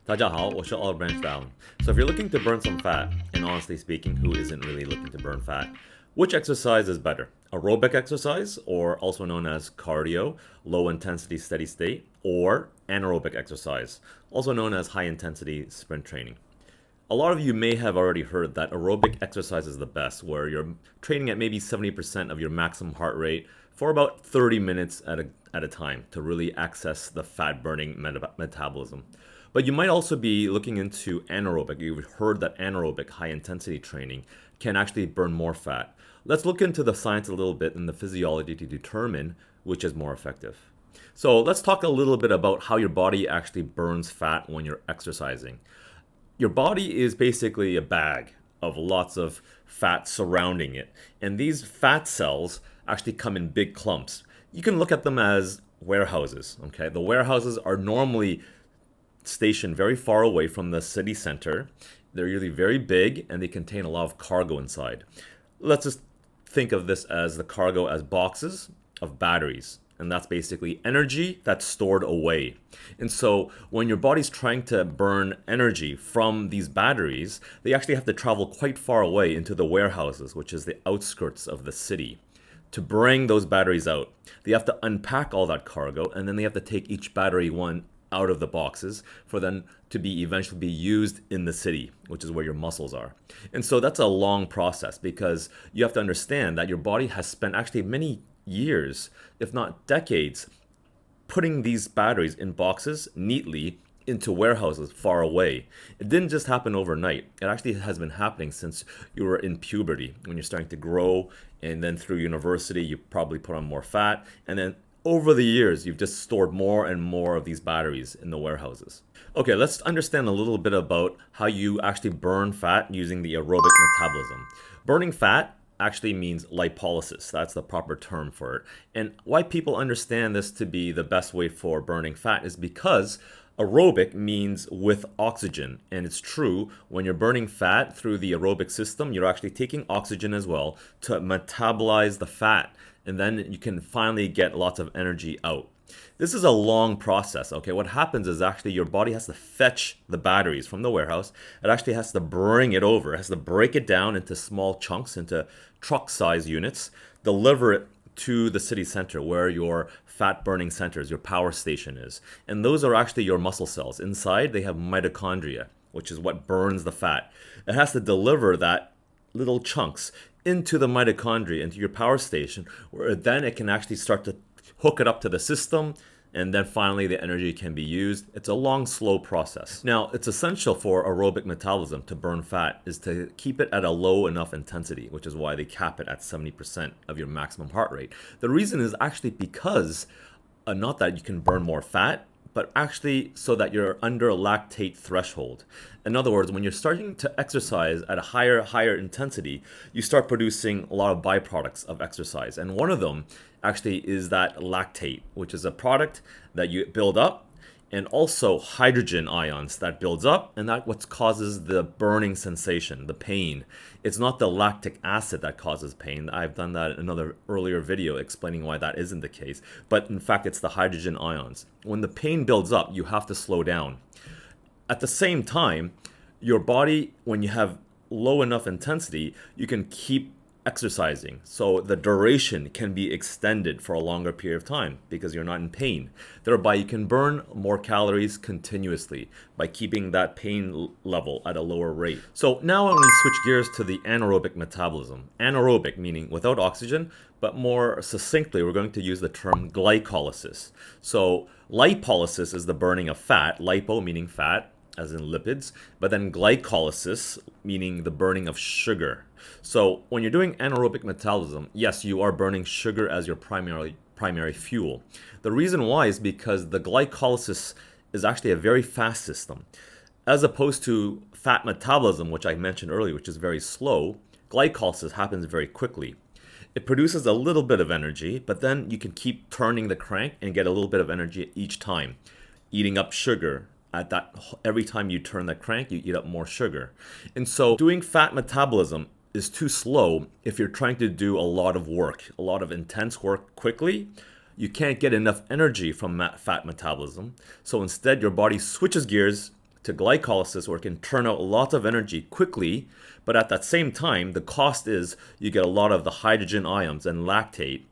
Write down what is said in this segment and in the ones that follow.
大家好，我是 Olive Branch Valen. So if you're looking to burn some fat, and honestly speaking, who isn't really looking to burn fat? Which exercise is better? Aerobic exercise, or also known as cardio, low intensity steady state, or anaerobic exercise, also known as high intensity sprint training? A lot of you may have already heard that aerobic exercise is the best, where you're training at maybe 70% of your maximum heart rate for about 30 minutes at a time to really access the fat burning metabolism. But you might also be looking into anaerobic. You've heard that anaerobic high intensity training can actually burn more fat. Let's look into the science a little bit and the physiology to determine which is more effective. So let's talk a little bit about how your body actually burns fat when you're exercising. Your body is basically a bag of lots of fat surrounding it. And these fat cells actually come in big clumps. You can look at them as warehouses, okay? The warehouses are normally stationed very far away from the city center. They're usually very big and they contain a lot of cargo inside. Let's just think of this as the cargo as boxes of batteries. And that's basically energy that's stored away. And so when your body's trying to burn energy from these batteries, they actually have to travel quite far away into the warehouses, which is the outskirts of the city, to bring those batteries out. They have to unpack all that cargo, and then they have to take each battery one out of the boxes for them to be eventually be used in the city, which is where your muscles are. And so that's a long process because you have to understand that your body has spent actually many years, if not decades, putting these batteries in boxes neatly into warehouses far away. It didn't just happen overnight. It actually has been happening since you were in puberty, when you're starting to grow, and then through university, you probably put on more fat, and then over the years, you've just stored more and more of these batteries in the warehouses. Okay, let's understand a little bit about how you actually burn fat using the aerobic metabolism. Burning fat actually means lipolysis. That's the proper term for it. And why people understand this to be the best way for burning fat is because aerobic means with oxygen. And it's true, when you're burning fat through the aerobic system, you're actually taking oxygen as well to metabolize the fat. And then you can finally get lots of energy out. This is a long process, okay? What happens is actually your body has to fetch the batteries from the warehouse. It actually has to bring it over. It has to break it down into small chunks, into truck size units, deliver it to the city center where your fat burning centers, your power station is. And those are actually your muscle cells. Inside, they have mitochondria, which is what burns the fat. It has to deliver that little chunks into the mitochondria, into your power station, where then it can actually start to hook it up to the system, and then finally the energy can be used. It's a long, slow process. Now, it's essential for aerobic metabolism to burn fat is to keep it at a low enough intensity, which is why they cap it at 70% of your maximum heart rate. The reason is actually because, not that you can burn more fat, but actually so that you're under a lactate threshold. In other words, when you're starting to exercise at a higher intensity, you start producing a lot of byproducts of exercise. And one of them actually is that lactate, which is a product that you build up, and also hydrogen ions that builds up, and that's what causes the burning sensation, the pain. It's not the lactic acid that causes pain. I've done that in another earlier video explaining why that isn't the case. But in fact, it's the hydrogen ions. When the pain builds up, you have to slow down. At the same time, your body, when you have low enough intensity, you can keep exercising. So the duration can be extended for a longer period of time because you're not in pain. Thereby, you can burn more calories continuously by keeping that pain level at a lower rate. So now when we switch gears to the anaerobic metabolism, anaerobic meaning without oxygen, but more succinctly, we're going to use the term glycolysis. So lipolysis is the burning of fat, lipo meaning fat, as in lipids, but then glycolysis, meaning the burning of sugar. So when you're doing anaerobic metabolism, yes, you are burning sugar as your primary fuel. The reason why is because the glycolysis is actually a very fast system. As opposed to fat metabolism, which I mentioned earlier, which is very slow, glycolysis happens very quickly. It produces a little bit of energy, but then you can keep turning the crank and get a little bit of energy each time, eating up sugar. Every time you turn the crank, you eat up more sugar. And so doing fat metabolism is too slow if you're trying to do a lot of work, a lot of intense work quickly. You can't get enough energy from fat metabolism. So instead, your body switches gears to to glycolysis where it can turn out lots of energy quickly, but at that same time, the cost is you get a lot of the hydrogen ions and lactate.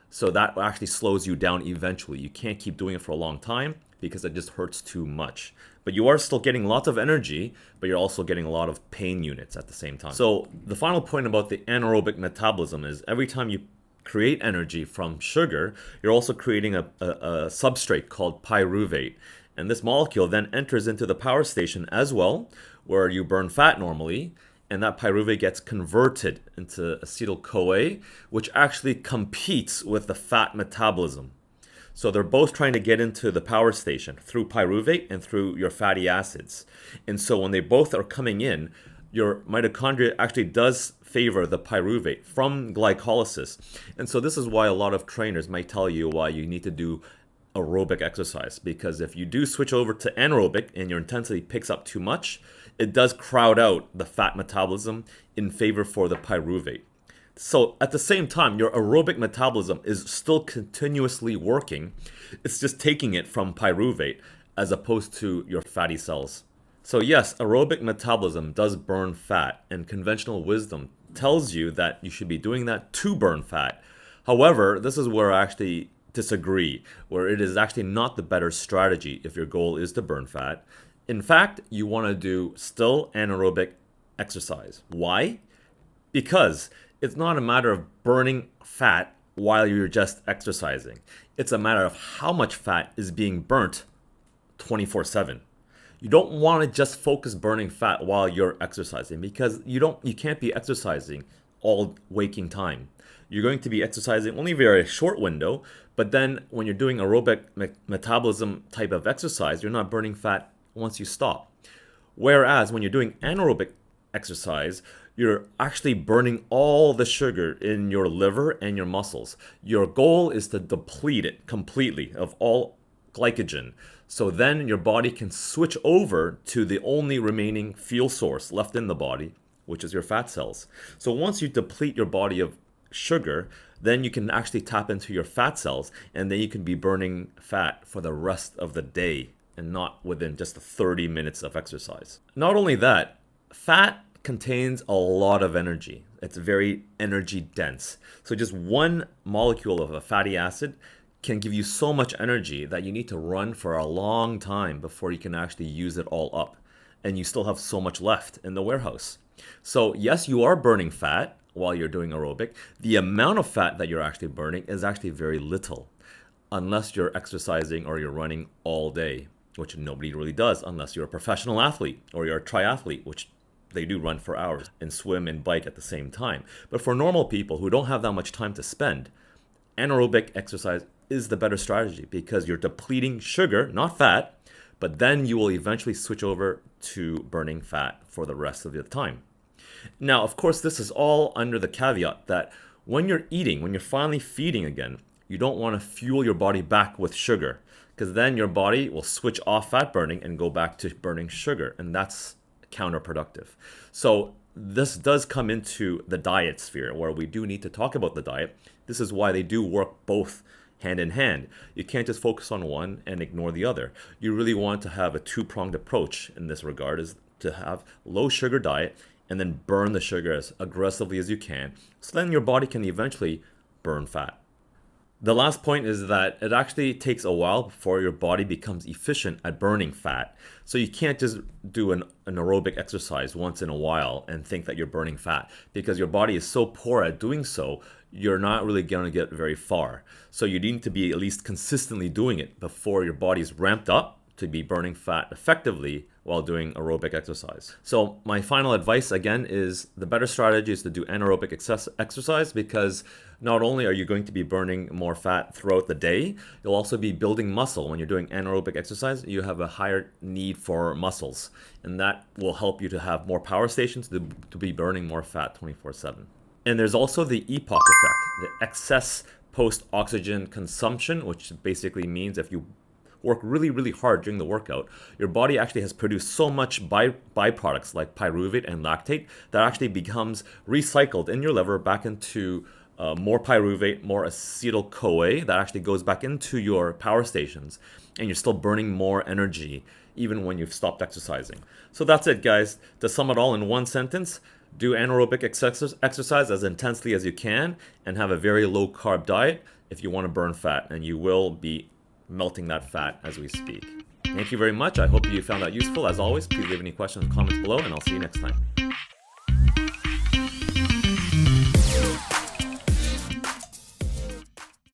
So that actually slows you down eventually. You can't keep doing it for a long time because it just hurts too much. But you are still getting lots of energy, but you're also getting a lot of pain units at the same time. So the final point about the anaerobic metabolism is every time you create energy from sugar, you're also creating a substrate called pyruvate. And this molecule then enters into the power station as well, where you burn fat normally, and that pyruvate gets converted into acetyl-CoA, which actually competes with the fat metabolism. So they're both trying to get into the power station through pyruvate and through your fatty acids. And so when they both are coming in, your mitochondria actually does favor the pyruvate from glycolysis. And so this is why a lot of trainers might tell you why you need to do aerobic exercise, because if you do switch over to anaerobic and your intensity picks up too much, it does crowd out the fat metabolism in favor for the pyruvate. So at the same time, your aerobic metabolism is still continuously working. It's just taking it from pyruvate as opposed to your fatty cells. So yes, aerobic metabolism does burn fat, and conventional wisdom tells you that you should be doing that to burn fat. However, this is where I actually disagree, where it is actually not the better strategy if your goal is to burn fat. In fact, you want to do still anaerobic exercise. Why? Because it's not a matter of burning fat while you're just exercising. It's a matter of how much fat is being burnt 24/7. You don't want to just focus burning fat while you're exercising, because you can't be exercising all waking time. You're going to be exercising only a very short window, but then when you're doing aerobic metabolism type of exercise, you're not burning fat once you stop. Whereas when you're doing anaerobic exercise, you're actually burning all the sugar in your liver and your muscles. Your goal is to deplete it completely of all glycogen. So then your body can switch over to the only remaining fuel source left in the body, which is your fat cells. So once you deplete your body of sugar, then you can actually tap into your fat cells, and then you can be burning fat for the rest of the day and not within just 30 minutes of exercise. Not only that, fat contains a lot of energy. It's very energy dense. So just one molecule of a fatty acid can give you so much energy that you need to run for a long time before you can actually use it all up. And you still have so much left in the warehouse. So yes, you are burning fat while you're doing aerobic. The amount of fat that you're actually burning is actually very little, unless you're exercising or you're running all day, which nobody really does unless you're a professional athlete or you're a triathlete, which they do run for hours and swim and bike at the same time. But for normal people who don't have that much time to spend, anaerobic exercise is the better strategy, because you're depleting sugar, not fat, but then you will eventually switch over to burning fat for the rest of the time. Now, of course, this is all under the caveat that when you're eating, when you're finally feeding again, you don't want to fuel your body back with sugar, because then your body will switch off fat burning and go back to burning sugar, and that's counterproductive. So this does come into the diet sphere, where we do need to talk about the diet. This is why they do work both hand in hand. You can't just focus on one and ignore the other. You really want to have a two-pronged approach in this regard, is to have low sugar diet and then burn the sugar as aggressively as you can, so then your body can eventually burn fat. The last point is that it actually takes a while before your body becomes efficient at burning fat. So you can't just do an aerobic exercise once in a while and think that you're burning fat, because your body is so poor at doing so, you're not really going to get very far. So you need to be at least consistently doing it before your body's ramped up to be burning fat effectively while doing aerobic exercise. So my final advice again is the better strategy is to do anaerobic exercise, because not only are you going to be burning more fat throughout the day, you'll also be building muscle. When you're doing anaerobic exercise, you have a higher need for muscles, and that will help you to have more power stations to be burning more fat 24/7. And there's also the EPOC effect, the excess post-oxygen consumption, which basically means if you work really, really hard during the workout, your body actually has produced so much byproducts like pyruvate and lactate that actually becomes recycled in your liver back into more pyruvate, more acetyl-CoA that actually goes back into your power stations. and you're still burning more energy even when you've stopped exercising. So that's it, guys. To sum it all in one sentence, do anaerobic exercise as intensely as you can and have a very low carb diet if you want to burn fat, and you will be melting that fat as we speak. Thank you very much. I hope you found that useful. As always, please leave any questions and comments below, and I'll see you next time.